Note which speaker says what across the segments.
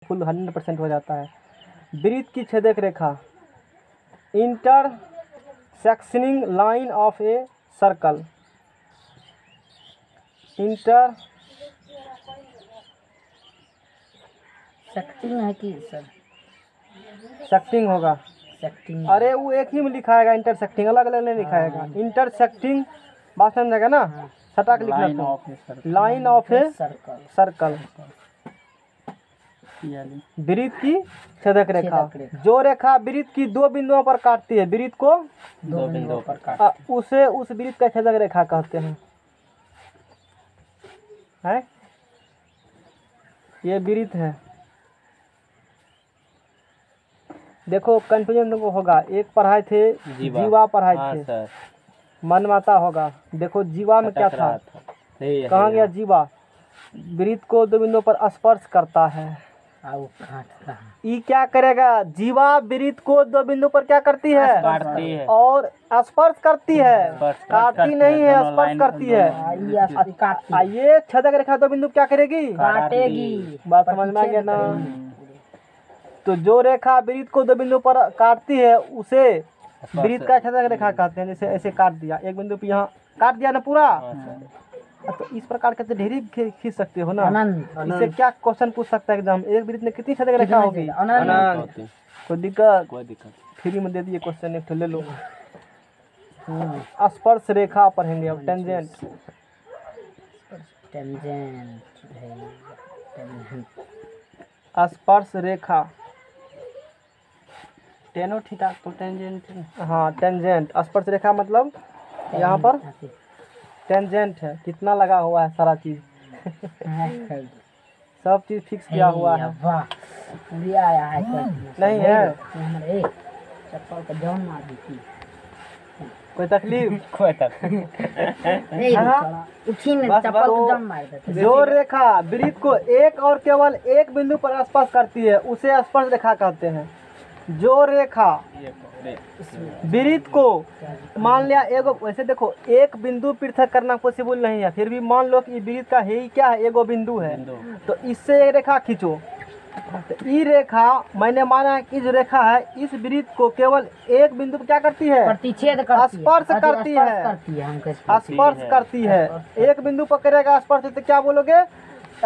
Speaker 1: Full 100% हो जाता है। वृत्त की छेदक रेखा, इंटरसेक्शनिंग लाइन ऑफ ए सर्कल,
Speaker 2: सेक्टिंग है कि सर?
Speaker 1: सेक्टिंग होगा।
Speaker 2: सेक्टिंग।
Speaker 1: अरे वो एक ही में लिखाएगा, इंटरसेक्टिंग अलग अलग नहीं लिखाएगा। इंटरसेक्टिंग बात समझेगा ना, सटाक लिखना। लाइन ऑफ ए सर्कल, वृत्त की छेदक रेखा। जो रेखा वृत्त की दो बिंदुओं पर काटती है, वृत्त को
Speaker 2: दो बिंदुओं पर
Speaker 1: उसे उस वृत्त का छेदक रेखा कहते हैं। है ये वृत्त है। देखो कंफ्यूजन तुमको होगा, एक पढ़ाए थे जीवा पढ़ाए थे, मनमाता होगा। देखो जीवा में क्या था, कहाँ गया जीवा? वृत्त को दो बिंदुओं पर स्पर्श करता है। ये क्या करेगा? जीवा वृत्त को दो बिंदु पर क्या करती है?
Speaker 3: काटती है
Speaker 1: और स्पर्श करती है, काटती नहीं है, स्पर्श करती है। ये छेदक रेखा दो बिंदु क्या करेगी?
Speaker 2: काटेगी।
Speaker 1: बात समझ में आ गया ना? तो जो रेखा वृत्त को दो बिंदु पर काटती है उसे वृत्त का छेदक रेखा कहते हैं। जैसे ऐसे काट दिया, एक बिंदु पे यहाँ काट दिया ना पूरा, तो इस प्रकार के तो ढेरी खींच सकते हो ना। इससे क्या क्वेश्चन पूछ सकता है एग्जाम, एक वृत्त में कितनी छेदक रेखा होगी? कोई दिक्कत? फ्री में दे दिए क्वेश्चन, एक ले लो। स्पर्श रेखा पढ़ेंगे अब, टेंजेंट। स्पर्श रेखा,
Speaker 3: टेनो थीटा तो टेंजेंट।
Speaker 1: हाँ टेंजेंट। स्पर्श रेखा मतलब यहाँ पर टेंजेंट है। कितना लगा हुआ है सारा चीज सब चीज फिक्स किया हुआ है। नहीं है
Speaker 2: चप्पल का जान मार दी थी।
Speaker 1: कोई तकलीफ?
Speaker 3: कोई तक
Speaker 1: जो रेखा वृत्त को एक और केवल एक बिंदु पर स्पर्श करती है उसे स्पर्श रेखा कहते हैं। जो रेखा वृत्त को मान लिया एगो, वैसे देखो एक बिंदु पृथक करना पॉसिबल नहीं है, फिर भी मान लो कि वृत्त का है क्या है, एगो बिंदु है, तो इससे एक रेखा खींचो। तो ये रेखा मैंने माना है कि जो रेखा है इस वृत्त को केवल एक बिंदु पर क्या करती है?
Speaker 2: प्रतिच्छेद करती है,
Speaker 1: स्पर्श करती है, स्पर्श करती है। एक बिंदु पर करेगा स्पर्श तो क्या बोलोगे?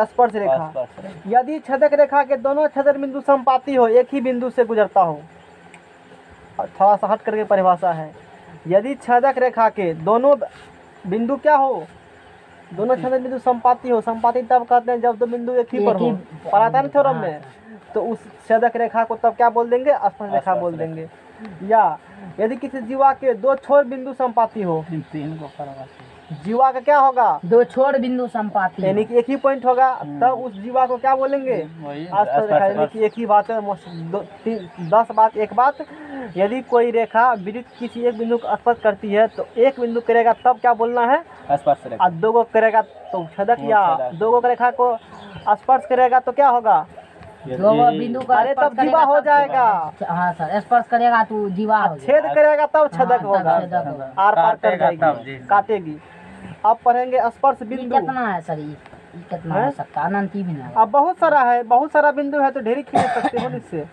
Speaker 1: स्पर्श रेखा। यदि छेदक रेखा के दोनों छेदक बिंदु समपाती हो, एक ही बिंदु से गुजरता हो, थोड़ा सा हट करके परिभाषा है, यदि छेदक रेखा के दोनों बिंदु क्या हो? दोनों छेदक बिंदु समपाती हो। समपाती तब कहते हैं जब दो बिंदु एक ही पर हो, पढ़ाता है ना थ्योरम में। तो उस छेदक रेखा को तब क्या बोल देंगे? स्पर्श रेखा बोल देंगे। या यदि किसी जीवा के दो छोर बिंदु समपाती हो, जीवा का क्या होगा?
Speaker 2: दो छोर बिंदु समपाती,
Speaker 1: यानी कि एक ही पॉइंट होगा, तब उस जीवा को क्या बोलेंगे? स्पर्श रेखा। यानी कि एक ही बात है, 10 बात एक बात। यदि कोई रेखा वृत्त किसी एक बिंदु को स्पर्श करती है तो एक बिंदु करेगा तब क्या बोलना है?
Speaker 3: स्पर्श रेखा।
Speaker 1: और दो को करेगा तो छेदक, या दो को रेखा को स्पर्श करेगा तो क्या होगा?
Speaker 2: दो बिंदु का
Speaker 1: अरे तब जीवा हो जाएगा।
Speaker 2: हाँ सर, स्पर्श करेगा तो जीवा,
Speaker 1: छेद करेगा तब छेदक होगा, आर पार कर जाएगी, काटेगी। अब पढ़ेंगे स्पर्श बिंदु।
Speaker 2: कितना है सर? ये कितना हो सकता है? अनंत भी नहीं।
Speaker 1: अब बहुत सारा है, बहुत सारा बिंदु है तो ढेरी खींच सकते हो। इससे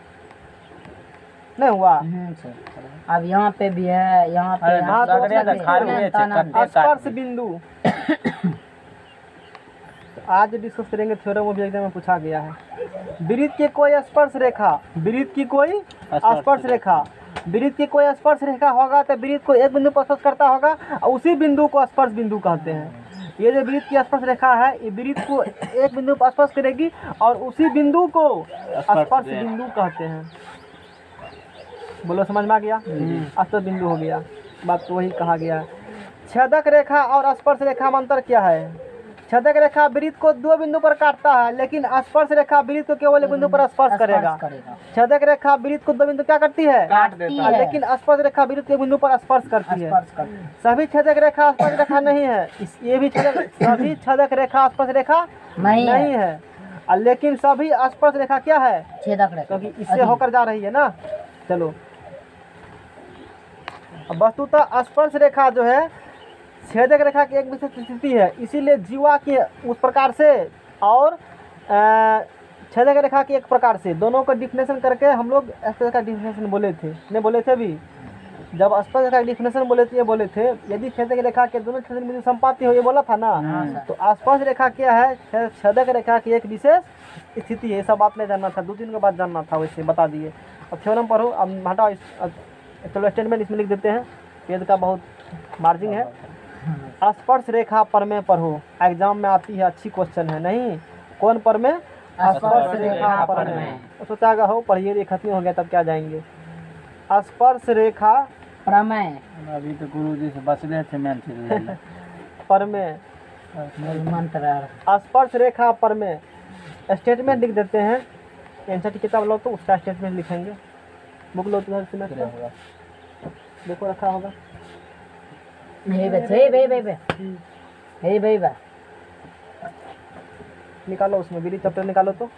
Speaker 1: नहीं हुआ।
Speaker 2: अब यहाँ पे भी है, यहाँ पे
Speaker 1: स्पर्श बिंदु आज डिस्कस करेंगे। थ्योरम भी एग्जाम में पूछा गया है। वृत्त की कोई स्पर्श रेखा, वृत्त की कोई स्पर्श रेखा, वृत्त की कोई स्पर्श रेखा होगा तो वृत्त को एक बिंदु पर स्पर्श करता होगा और उसी बिंदु को स्पर्श बिंदु कहते हैं। ये जो वृत्त की स्पर्श रेखा है, ये वृत्त को एक बिंदु पर स्पर्श करेगी और उसी बिंदु को स्पर्श बिंदु कहते हैं। बोलो समझ में आ गया? स्पर्श बिंदु हो गया, बात तो वही कहा गया। छेदक रेखा और स्पर्श रेखा में अंतर क्या है? छेदक रेखा वृत्त को दो बिंदु पर काटता है, लेकिन स्पर्श रेखा वृत्त को केवल एक बिंदु पर स्पर्श करेगा। छेदक रेखा वृत्त को दो बिंदु क्या करती है? काटती है। लेकिन स्पर्श रेखा वृत्त के बिंदु पर स्पर्श करती है। सभी छेदक रेखा स्पर्श रेखा नहीं है। ये भी सभी छेदक रेखा स्पर्श रेखा नहीं है, लेकिन सभी स्पर्श रेखा क्या है? छेदक रेखा, क्योंकि इससे होकर जा रही है ना। चलो, वस्तुतः स्पर्श रेखा जो है छेदक रेखा की एक विशिष्ट स्थिति है, इसीलिए जीवा की उस प्रकार से और छेदक रेखा के एक प्रकार से दोनों का डिफिनेशन करके हम लोग स्पर्श रेखा डिफिनेशन बोले थे, नहीं बोले थे भी। जब स्पर्श रेखा डिफिनेशन बोले थे यदि छेदक रेखा के दोनों छेदक बिंदु संपाती हो, ये बोला था ना। तो स्पर्श रेखा क्या है? छेदक रेखा की एक विशेष स्थिति है। ये सब बात नहीं जानना था, 2-3 का बात जानना था, वैसे बता दिए। अब थ्योरम पढ़ो। अब हटाओ, चलो स्टेटमेंट इसमें लिख देते हैं, पेज का बहुत मार्जिंग है। स्पर्श रेखा परमेय पढ़ो, एग्जाम में आती है, अच्छी क्वेश्चन है। नहीं कौन परमेय? स्पर्श रेखा परमेय। सोचा हो पढ़िए, ये खत्म हो गया तब क्या जाएंगे। स्पर्श रेखा
Speaker 2: प्रमेय
Speaker 3: अभी तो गुरुजी से बचले थे मेन चीज
Speaker 1: परमेय,
Speaker 2: मूल मंत्र।
Speaker 1: स्पर्श रेखा परमेय। स्टेटमेंट लिख देते हैं। एनसीईआरटी की किताब लो तो उसका स्टेटमेंट लिखेंगे। बुक लो तो देखो रखा होगा। निकालो, उसमें बीरी चैप्टर निकालो तो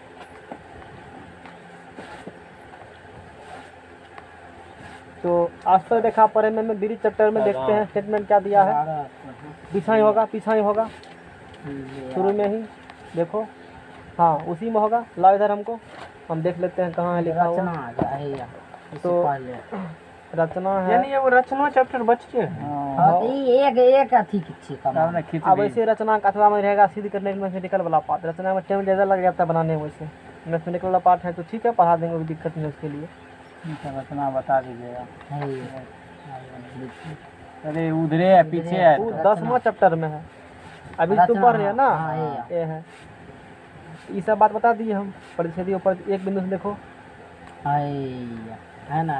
Speaker 1: स्पर्श रेखा परमेय में बीरी चैप्टर में देखते हैं स्टेटमेंट क्या दिया है। पीछा ही होगा शुरू में ही देखो। हाँ उसी में होगा। लाओ इधर हमको, हम देख लेते हैं कहाँ है लिखा हुआ। तो रचना है,
Speaker 3: यानी ये वो रचना चैप्टर बच के
Speaker 2: एक अथी की
Speaker 1: अब ऐसे रचना अथवा में रहेगा सिद्ध करने के मैथमेटिकल वाला पार्ट। रचना में टाइम ज़्यादा लग जाता है बनाने में, वैसे मैथमेटिकल वाला पार्ट है तो ठीक है, पढ़ा देंगे, कोई दिक्कत नहीं उसके लिए।
Speaker 3: रचना बता दीजिएगा। अरे उधरे है, पीछे है,
Speaker 1: 10वां चैप्टर में है। अभी तो पढ़ रहे हैं ना, ये है। ये सब बात बता दिए हम। परिच्छेदी ऊपर एक बिंदु से देखो
Speaker 2: है ना,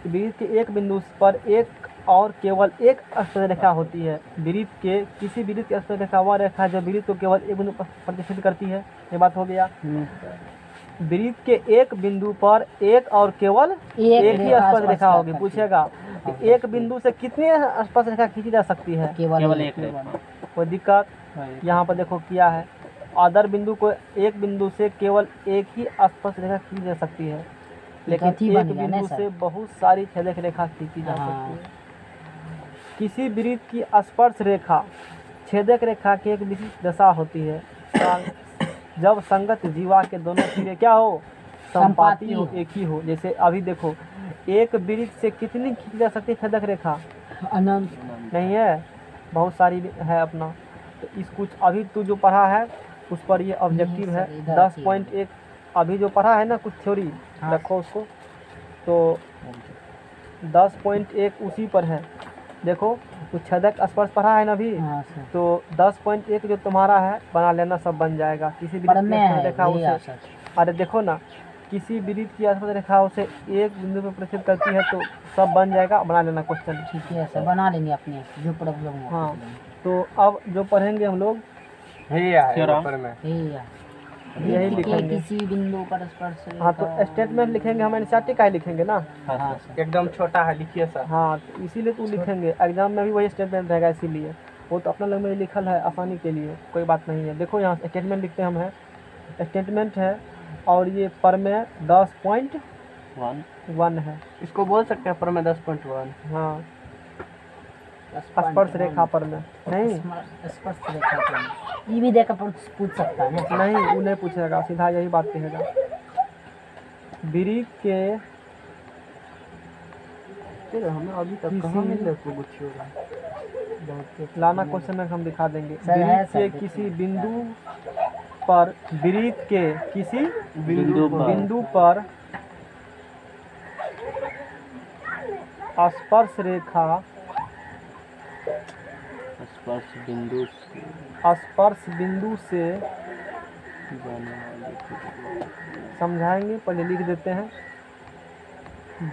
Speaker 1: वृत्त के एक बिंदु पर एक और केवल एक स्पर्श रेखा होती है। वृत्त के किसी वृत्त की स्पर्श रेखा वह रेखा जो वृत्त को केवल एक बिंदु पर प्रतिष्ठित करती है। ये बात हो गया। वृत्त के एक बिंदु पर एक और केवल एक ही स्पर्श रेखा होगी। पूछेगा कि एक बिंदु से कितनी स्पर्श रेखा खींची जा सकती है?
Speaker 3: केवल एक।
Speaker 1: कोई दिक्कत? यहाँ पर देखो किया है, अदर बिंदु को एक बिंदु से केवल एक ही स्पर्श रेखा खींची जा सकती है, लेकिन एक बिंदु से बहुत सारी छेदक रेखा खींची जा सकती है। किसी वृत्त की स्पर्श रेखा छेदक रेखा की एक विशिष्ट दशा होती है जब संगत जीवा के दोनों सिरे क्या हो? संपाती हो, एक ही हो। जैसे अभी देखो, एक वृत्त से कितनी खींची जा सकती है छेदक रेखा?
Speaker 2: अनंत
Speaker 1: नहीं है, बहुत सारी है अपना। तो इस कुछ अभी तू जो पढ़ा है उस पर ये ऑब्जेक्टिव है। 10.1 अभी जो पढ़ा है ना कुछ थ्योरी, रखो उसको। तो 10.1 उसी पर है। देखो कुछ छेदक स्पर्श पढ़ा है ना अभी, तो 10.1 जो तुम्हारा है बना लेना, सब बन जाएगा। किसी वृत्त रेखाओं से, अरे देखो ना, किसी वृत्त की स्पर्श रेखाओं से एक बिंदु पर प्रतिष्ठित करती है, तो सब बन जाएगा, बना लेना क्वेश्चन।
Speaker 2: ठीक है, सब बना लेंगे अपने जो प्रॉब्लम हो।
Speaker 1: हाँ तो अब जो पढ़ेंगे हम लोग यही लिखेंगे।
Speaker 2: किसी बिंदु पर स्पर्श रेखा।
Speaker 1: हाँ तो स्टेटमेंट लिखेंगे हम, एनसीईआरटी का ही लिखेंगे ना।
Speaker 3: एकदम छोटा है, लिखिए सर।
Speaker 1: हाँ तो इसीलिए तू लिखेंगे, एग्जाम में भी वही स्टेटमेंट रहेगा, इसीलिए वो तो अपना लग में लिखल है आसानी के लिए, कोई बात नहीं है। देखो यहाँ स्टेटमेंट लिखते हम है, स्टेटमेंट है, और ये परमेय 10.1 है।
Speaker 3: इसको बोल सकते हैं परमेय 10.1।
Speaker 1: हाँ स्पर्श रेखा परमेय नहीं,
Speaker 2: स्पर्श रेखा परमेय ये भी देखकर पूछ सकता है ना?
Speaker 1: नहीं वो नहीं पूछेगा, सीधा यही बात कहेगा। वृत्त के फिर हमें अभी तक कहाँ मिल रहा है कुछ होगा, बहुत लाना क्वेश्चन में हम दिखा देंगे। वृत्त के किसी बिंदु पर, वृत्त के किसी बिंदु पर स्पर्श रेखा स्पर्श बिंदु से समझाएंगे, पहले लिख देते हैं।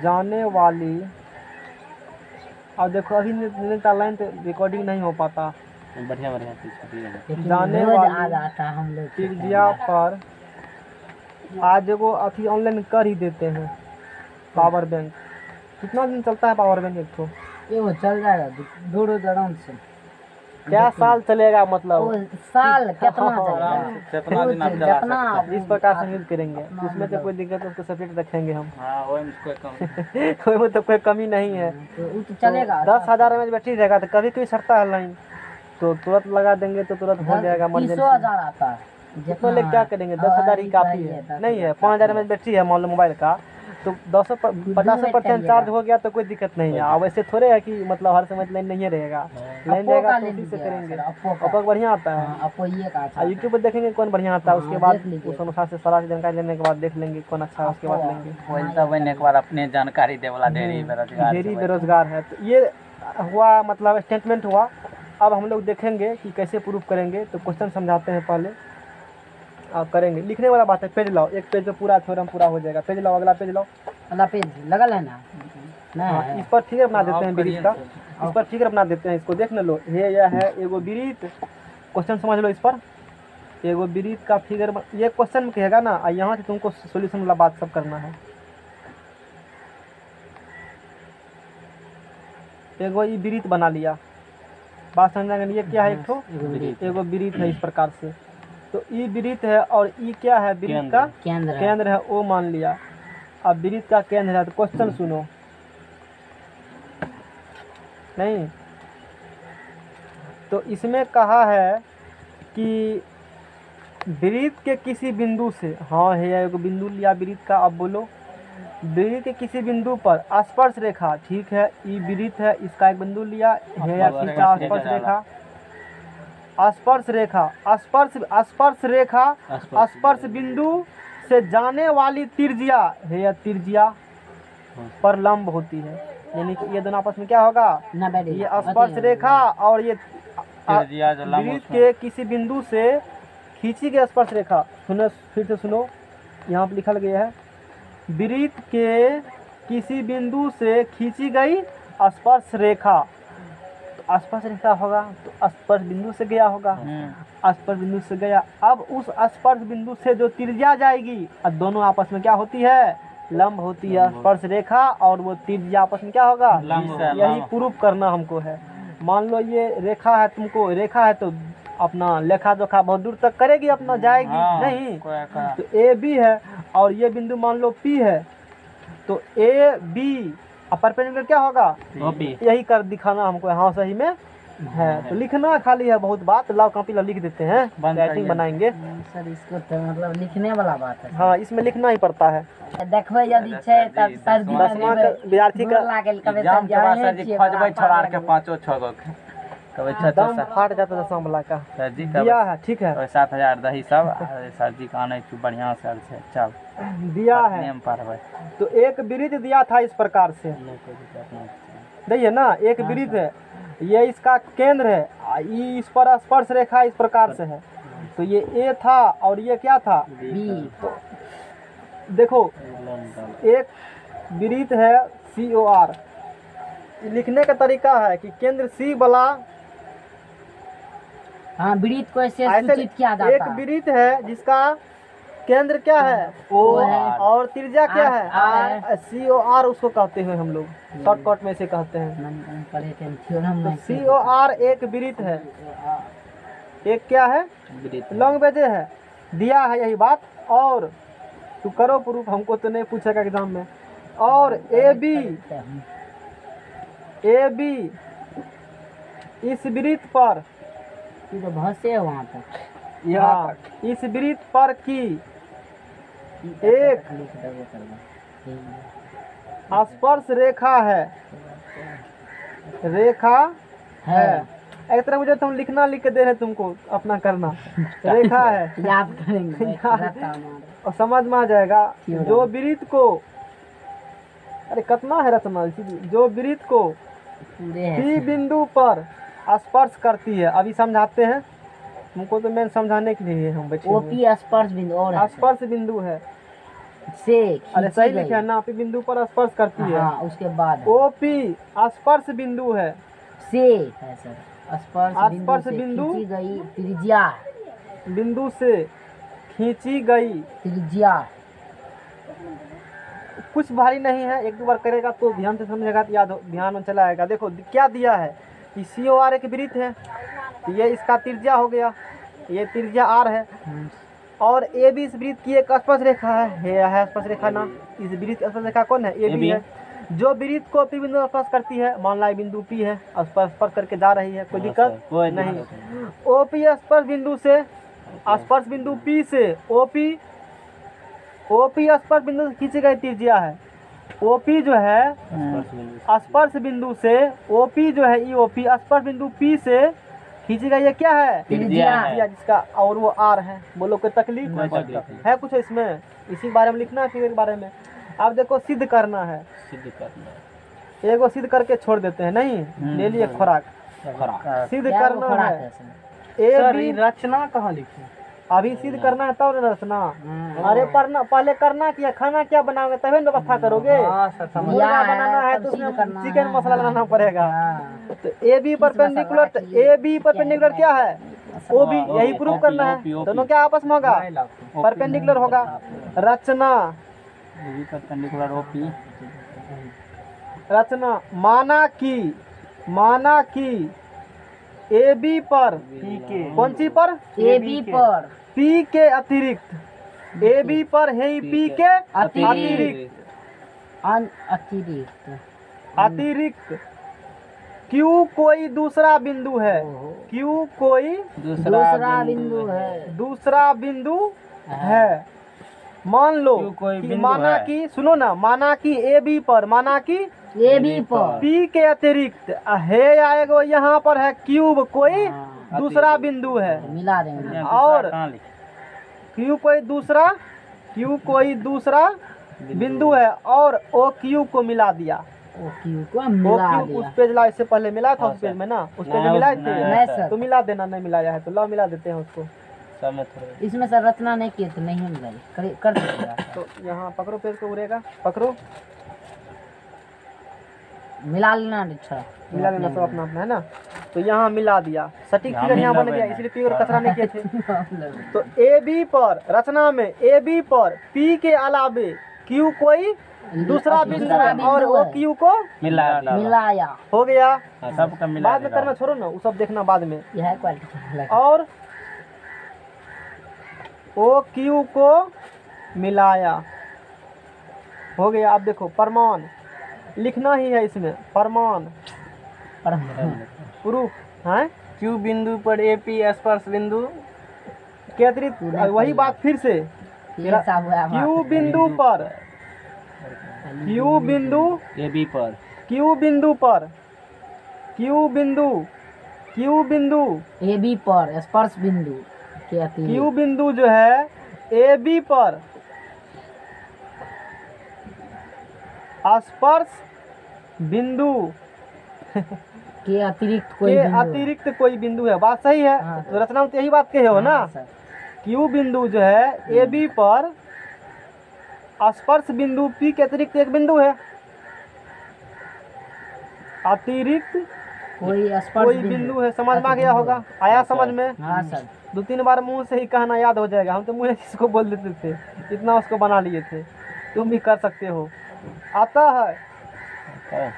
Speaker 1: जाने वाली, अब देखो अभी निकलता लाइन तो रिकॉर्डिंग नहीं हो पाता।
Speaker 3: बढ़िया
Speaker 1: जाने वाली त्रिज्या पर आज एगो अथी ऑनलाइन कर ही देते हैं। पावर बैंक कितना दिन चलता है? पावर बैंक एक तो
Speaker 2: ये वो चल जाएगा दो रोज आराम से।
Speaker 1: क्या साल चलेगा? मतलब
Speaker 2: वो साल कितना चलेगा?
Speaker 3: जितना दिन आप चला
Speaker 2: जितना
Speaker 1: इस प्रकार से यूज करेंगे, उसमें तो कोई दिक्कत उसको सेपरेट रखेंगे हम।
Speaker 3: हाँ वही में कोई कम
Speaker 1: कोई में तो कोई कमी नहीं है।
Speaker 2: वो तो चलेगा।
Speaker 1: 10,000 mAh बैटरी रहेगा तो कभी कभी सड़ता है लाइन, तो तुरंत लगा देंगे तो तुरंत हो जाएगा।
Speaker 2: 30,000 आता है
Speaker 1: इतना ले क्या करेंगे, 10,000 ही काफ़ी है। नहीं है, 5000 mAh बैटरी है मान लो मोबाइल का, तो 50% चार्ज हो गया तो कोई दिक्कत नहीं है। अब ऐसे थोड़े है कि मतलब हर समय लाइन नहीं रहेगा, लाइन
Speaker 2: Oppo
Speaker 1: रहेगा
Speaker 2: का
Speaker 1: तो
Speaker 2: ले
Speaker 1: उसी से
Speaker 2: लीजिएगा
Speaker 1: करेंगे।
Speaker 2: सर, Oppo का।
Speaker 1: ओप्पो का बढ़िया आता है,
Speaker 2: हाँ, Oppo ये का अच्छा
Speaker 1: यूट्यूब पर देखेंगे कौन बढ़िया आता है, उसके
Speaker 2: हाँ,
Speaker 1: बाद
Speaker 2: देख लीजिए।
Speaker 1: उस अनुसार से सारा जानकारी लेने के बाद देख लेंगे कौन अच्छा है, उसके बाद लेंगे।
Speaker 3: वही तब एक बार अपने जानकारी दे वाला ढेरी बेरोजगार
Speaker 1: ढेरी
Speaker 3: छै।
Speaker 1: बेरोजगार है। तो ये हुआ मतलब स्टेटमेंट हुआ। अब हम लोग देखेंगे कि कैसे प्रूफ करेंगे। तो क्वेश्चन समझाते हैं पहले, आप करेंगे। लिखने वाला बात है, पेज लाओ, एक पेज पे पूरा थ्योरम पूरा हो जाएगा। पेज लाओ, अगला पेज लाओ।
Speaker 2: वाला पेज लगल है ना?
Speaker 1: हाँ,
Speaker 2: नहीं
Speaker 1: इस पर फिगर बना देते हैं
Speaker 3: आप
Speaker 1: ब्रीथ का, इस पर फिगर बना देते हैं। इसको देख न लो, ये यह है एगो ब्रीथ, क्वेश्चन समझ लो। इस पर एगो ब्रीथ का फिगर ये क्वेश्चन में कहेगा ना, और यहाँ से तुमको सोल्यूशन वाला बात सब करना है। एगो ई ब्रीथ बना लिया, बात समझ। ये क्या है, एक ठो एगो ब्रीथ है इस प्रकार से। तो ई ब्रीथ है और ई क्या है, ब्रीथ का केंद्र है, ओ मान लिया। अब ब्रीथ का केंद्र है, तो क्वेश्चन सुनो। नहीं, तो इसमें कहा है कि ब्रीथ के किसी बिंदु से, हाँ है एगो बिंदु लिया ब्रीथ का। अब बोलो, ब्रीथ के किसी बिंदु पर स्पर्श रेखा, ठीक है, ई ब्रीथ है, इसका एक बिंदु लिया है या खींचा स्पर्श रेखा। स्पर्श रेखा, स्पर्श रेखा स्पर्श बिंदु से जाने वाली त्रिज्या है या त्रिज्या पर लंब होती है। यानी कि ये दोनों आपस में क्या होगा,
Speaker 2: ना बैठे
Speaker 1: ये स्पर्श रेखा और ये ब्रीथ के किसी बिंदु से खींची गई स्पर्श रेखा। सुनो, फिर से सुनो, यहाँ पर लिखल गया है, ब्रीथ के किसी बिंदु से खींची गई स्पर्श रेखा। तो स्पर्श रेखा होगा तो स्पर्श बिंदु से गया होगा, स्पर्श बिंदु से गया। अब उस स्पर्श बिंदु से जो त्रिज्या जाएगी, अब दोनों आपस में क्या होती है, लंब होती है। स्पर्श रेखा और वो त्रिज्या आपस में क्या होगा, यही प्रूफ करना हमको है। मान लो ये रेखा है, तुमको रेखा है तो अपना लेखा जोखा बहुत दूर तक करेगी, अपना जाएगी नहीं। तो ए बी है और ये बिंदु मान लो पी है, तो ए बी परपेंडिकुलर क्या होगा, यही कर दिखाना हमको। हाँ सही में है, तो लिखना खाली है, बहुत बात। लाओ कॉपी ला लिख देते हैं, राइटिंग बनाएंगे
Speaker 2: सर। इसको तो मतलब लिखने वाला बात है।
Speaker 1: हाँ, इसमें लिखना ही पड़ता है।
Speaker 2: देखबै यदि छै तब सर जी
Speaker 1: 10वां के विद्यार्थी का
Speaker 3: एग्जाम के बाद सर जी खोजबै छोड़ा के 5-6 गो कभी
Speaker 1: दम फाट जाता 10वां वाला का।
Speaker 3: सर जी
Speaker 1: दिया है, ठीक है,
Speaker 3: 7,000 दही सब सर जी का आने बढ़िया सर से चल
Speaker 1: दिया है।
Speaker 3: नेम पढ़बै
Speaker 1: तो एक ब्रीथ दिया था इस प्रकार से, देखिए ना, एक ब्रीथ है, ये इसका केंद्र है, इस पर स्पर्श रेखा इस प्रकार से है। तो ये ए था और ये क्या था,
Speaker 2: बी।
Speaker 1: तो देखो एक ब्रीथ है COR। लिखने का तरीका है कि केंद्र C वाला,
Speaker 2: हाँ, ब्रीथ को ऐसे
Speaker 1: ऐसे
Speaker 2: सूचित किया जाता
Speaker 1: एक
Speaker 2: है।
Speaker 1: ब्रीथ है जिसका केंद्र क्या है, O
Speaker 2: है।
Speaker 1: और त्रिज्या क्या है,
Speaker 2: R।
Speaker 1: COR उसको कहते हैं हम लोग, शॉर्टकट में से कहते हैं।
Speaker 2: हम पढ़े थे थ्योरम में।
Speaker 1: COR एक ब्रीथ है, एक क्या है, लॉन्ग वेजे है, दिया है यही बात। और तू करो प्रूफ, हमको तो नहीं पूछेगा एग्जाम में। और ए बी इस ब्रीथ पर,
Speaker 2: ये तो बहुत से है वहाँ तक।
Speaker 1: हाँ, इस ब्रीथ पर की एक स्पर्श रेखा है, एक तरह मुझे तुम लिखना लिख के दे रहे तुमको, अपना करना। रेखा है,
Speaker 2: याद करेंगे
Speaker 1: और समझ में आ जाएगा। जो ब्रीथ को, अरे कितना है रचना, जो ब्रीथ को पी बिंदु पर स्पर्श करती है। अभी समझाते हैं, तुमको तो मैं समझाने के लिए हम बैठे
Speaker 2: ओपी स्पर्श बिंदु और है
Speaker 1: स्पर्श बिंदु है
Speaker 2: से,
Speaker 1: अरे सही लिखे है ना, पी बिंदु पर स्पर्श करती है।
Speaker 2: हाँ, उसके बाद
Speaker 1: ओपी स्पर्श बिंदु है,
Speaker 2: से है सर, स्पर्श बिंदु से खींची गई त्रिज्या,
Speaker 1: बिंदु से खींची गई
Speaker 2: त्रिज्या।
Speaker 1: कुछ भारी नहीं है, एक दो बार करेगा तो ध्यान से समझेगा तो याद ध्यान में चला आएगा। देखो क्या दिया है कि COR एक वृत्त है, तो ये इसका त्रिज्या हो गया, ये त्रिज्या R है। और AB इस वृत्त की एक स्पर्श रेखा है स्पर्श रेखा ना, इस वृत्त की स्पर्श रेखा कौन है, AB है। जो वृत्त को P बिंदु स्पर्श करती है, मान ला बिंदु P है, स्पर्श करके जा रही है, कोई दिक्कत नहीं। OP स्पर्श बिंदु से स्पर्श बिंदु P से OP स्पर्श बिंदु से खींची गई त्रिज्या है। OP जो है स्पर्श बिंदु से OP जो है EOP स्पर्श बिंदु P से खींची गई ये क्या है? त्रिज्या जिसका और वो R है। बोलो कोई तकलीफ है कुछ इसमें? इसी बारे में लिखना है फिगर के बारे में। अब देखो सिद्ध करना है, एगो सिद्ध करके छोड़ देते हैं। नहीं ले लिए खुराक सिद्ध करना है। ए रचना कहाँ लिखी? अभी सिद्ध करना है तब रचना। अरे पहले करना क्या, खाना क्या बनाओगे तभी व्यवस्था करोगे। मुर्गा बनाना है तो उसमें चिकन मसाला बनाना पड़ेगा। तो ए बी परपेंडिकुलर क्या है? ओ बी, यही प्रूव करना है। दोनों क्या आपस में होगा? परपेंडिकुलर होगा। रचना रचना माना कि ए बी पर कौन सी पर?
Speaker 2: ए बी पर
Speaker 1: पी के अतिरिक्त ए बी पर है पी के अतिरिक्त क्यू कोई दूसरा बिंदु है। क्यू कोई दूसरा बिंदु है। मान लो कि माना कि सुनो ना, माना कि ए बी पर पी के अतिरिक्त है आएगा यहाँ पर है क्यूब कोई दूसरा बिंदु है।
Speaker 2: मिला देंगे।
Speaker 1: और क्यू कोई दूसरा बिंदु है और ओ क्यू को मिला दिया।
Speaker 2: ओ क्यू
Speaker 1: उस पेज ला, इससे पहले मिला था उस पेज में ना, उस पेज में मिलाए थे तो मिला देना। नहीं मिलाया है तो ला मिला देते हैं उसको।
Speaker 2: इसमें सर रचना नहीं किए तो नहीं मिलाई कर देगा।
Speaker 1: तो यहाँ पकड़ो पेज को, उड़ेगा पकड़ो,
Speaker 2: मिला लेना। अच्छा
Speaker 1: मिला लेना सब अपना अपना है ना। तो यहाँ मिला दिया, सटीक फिगर यहाँ बन गया, इसलिए फिगर कचरा नहीं किए थे। तो ए बी पर रचना में ए बी पर पी के अलावे क्यू कोई दूसरा बिंदु है और ओ क्यू को
Speaker 2: मिलाया।
Speaker 1: हो गया।
Speaker 3: सबका मिला
Speaker 1: बाद में करना छोड़ो ना, वो सब देखना बाद में।
Speaker 2: यह क्वालिटी
Speaker 1: और ओ क्यू को मिलाया। हो गया। अब देखो प्रमाण लिखना ही है इसमें। प्रमाण प्रूफ है
Speaker 3: क्यू बिंदु पर एपी स्पर्श बिंदु
Speaker 1: के अतिरिक्त वही बात फिर से। क्यू बिंदु पर क्यू बिंदु
Speaker 3: एबी पर
Speaker 2: ए बी पर स्पर्श बिंदु के अतिरिक्त
Speaker 1: क्यू बिंदु जो है ए बी पर स्पर्श बिंदु
Speaker 2: के अतिरिक्त
Speaker 1: कोई बिंदु है। बात सही है।
Speaker 2: हाँ,
Speaker 1: तो रचना में तो यही बात कहे हो ना। क्यू बिंदु जो है ए बी पर स्पर्श बिंदु पी के अतिरिक्त एक बिंदु है। अतिरिक्त कोई बिंदु है। समझ में आ गया होगा? आया समझ में?
Speaker 2: हाँ सर।
Speaker 1: 2-3 बार मुंह से ही कहना याद हो जाएगा। हम तो मुंह से इसको बोल देते थे, इतना उसको बना लिए थे। तुम भी कर सकते हो। आता है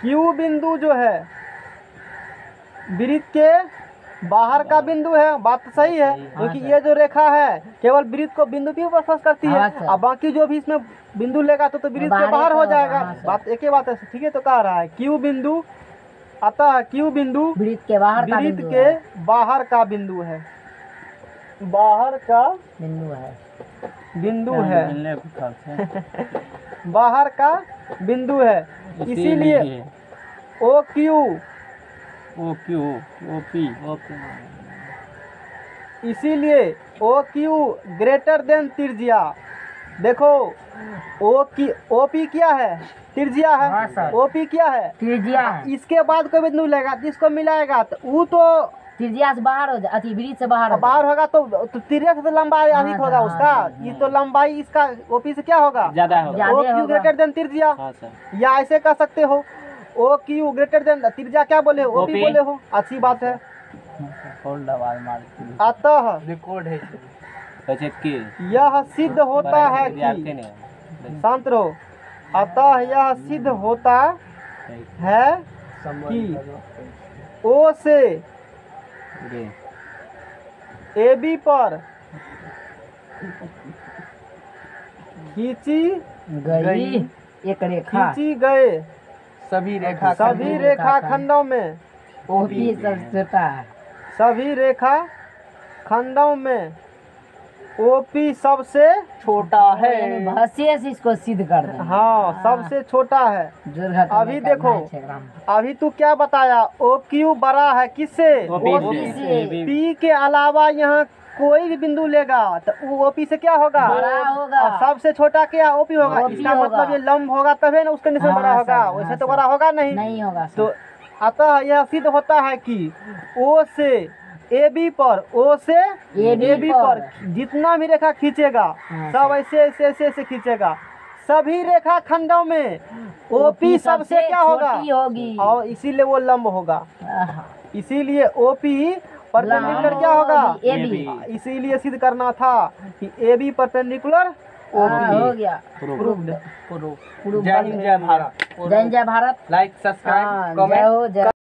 Speaker 1: क्यू बिंदु जो है वृत्त के बाहर का बिंदु है। बात तो सही है, क्योंकि ये जो रेखा है केवल वृत्त को बिंदु P पर स्पर्श करती है। अब बाकी जो भी इसमें बिंदु लेगा तो वृत्त के बाहर हो जाएगा। बात एक ही बात है। ठीक है, तो कह रहा है क्यू बिंदु अतः क्यू बिंदु
Speaker 2: वृत्त के बाहर का
Speaker 1: बिंदु है। बाहर का बिंदु है बाहर का बिंदु है। इसीलिए ओ क्यू इसीलिए ओ क्यू ग्रेटर देन त्रिज्या। देखो ओ पी क्या है? त्रिज्या है। ओ पी क्या है?
Speaker 2: त्रिज्या।
Speaker 1: इसके बाद कोई बिंदु लेगा जिसको मिलाएगा तो वो तो
Speaker 2: त्रिज्या से बाहर हो जाए, अति वृत्त से बाहर
Speaker 1: होगा तो त्रिज्या से तो लंबाई अधिक होगा उसका। ये तो लंबाई इसका ओपी से क्या होगा?
Speaker 3: ज्यादा होगा।
Speaker 1: ओ क्यू ग्रेटर देन त्रिज्या। या ऐसे कह सकते हो ओ क्यू ग्रेटर देन त्रिज्या। क्या बोले हो? ओपी बोले हो। अच्छी बात है। अतः
Speaker 3: रिकॉर्ड है
Speaker 1: यह सिद्ध होता है कि शांत रहो। अतः यह सिद्ध होता है कि ओ से ए बी पर खींची गए सभी रेखा खंडों में
Speaker 2: ओपी सबसे छोटा है।
Speaker 1: सभी रेखा खंडों में ओपी सबसे छोटा है।
Speaker 2: यानी भाष्य से इसको सिद्ध कर देना।
Speaker 1: हाँ, सबसे छोटा है। अभी देखो, अभी तू क्या बताया, ओ क्यू बड़ा है किससे?
Speaker 2: ओपी से।
Speaker 1: पी के अलावा यहाँ कोई भी बिंदु लेगा तो वो ओपी से क्या होगा?
Speaker 2: बड़ा होगा।
Speaker 1: और सबसे छोटा क्या? ओपी होगा।
Speaker 2: ओपी
Speaker 1: इसका
Speaker 2: होगा।
Speaker 1: मतलब ये लंब होगा तभी ना उसका निशान
Speaker 2: हाँ,
Speaker 1: बड़ा होगा,
Speaker 2: सर,
Speaker 1: वैसे
Speaker 2: हाँ,
Speaker 1: तो
Speaker 2: सर।
Speaker 1: बड़ा होगा नहीं।
Speaker 2: नहीं होगा सर।
Speaker 1: तो अतः यह सिद्ध होता है कि ओ से ए बी पर, ओ से ए बी पर जितना भी रेखा खींचेगा
Speaker 2: हाँ,
Speaker 1: सब ऐसे ऐसे ऐसे ऐसे खींचेगा, सभी रेखा खंडों में ओपी सबसे क्या होगा?
Speaker 2: छोटी होगी।
Speaker 1: और इसीलिए वो लंब होगा।
Speaker 2: आहा।
Speaker 1: इसीलिए ओपी परपेंडिकुलर क्या होगा?
Speaker 2: AB।
Speaker 1: इसीलिए सिद्ध करना था कि ए बी परपेंडिकुलर
Speaker 2: हाँ, हो गया।
Speaker 1: प्रूव्ड।
Speaker 3: जय हिंद, जय भारत।
Speaker 2: जय भारत।
Speaker 3: लाइक, सब्सक्राइब,
Speaker 2: हाँ, जय
Speaker 3: कमेंट।
Speaker 2: हो, जय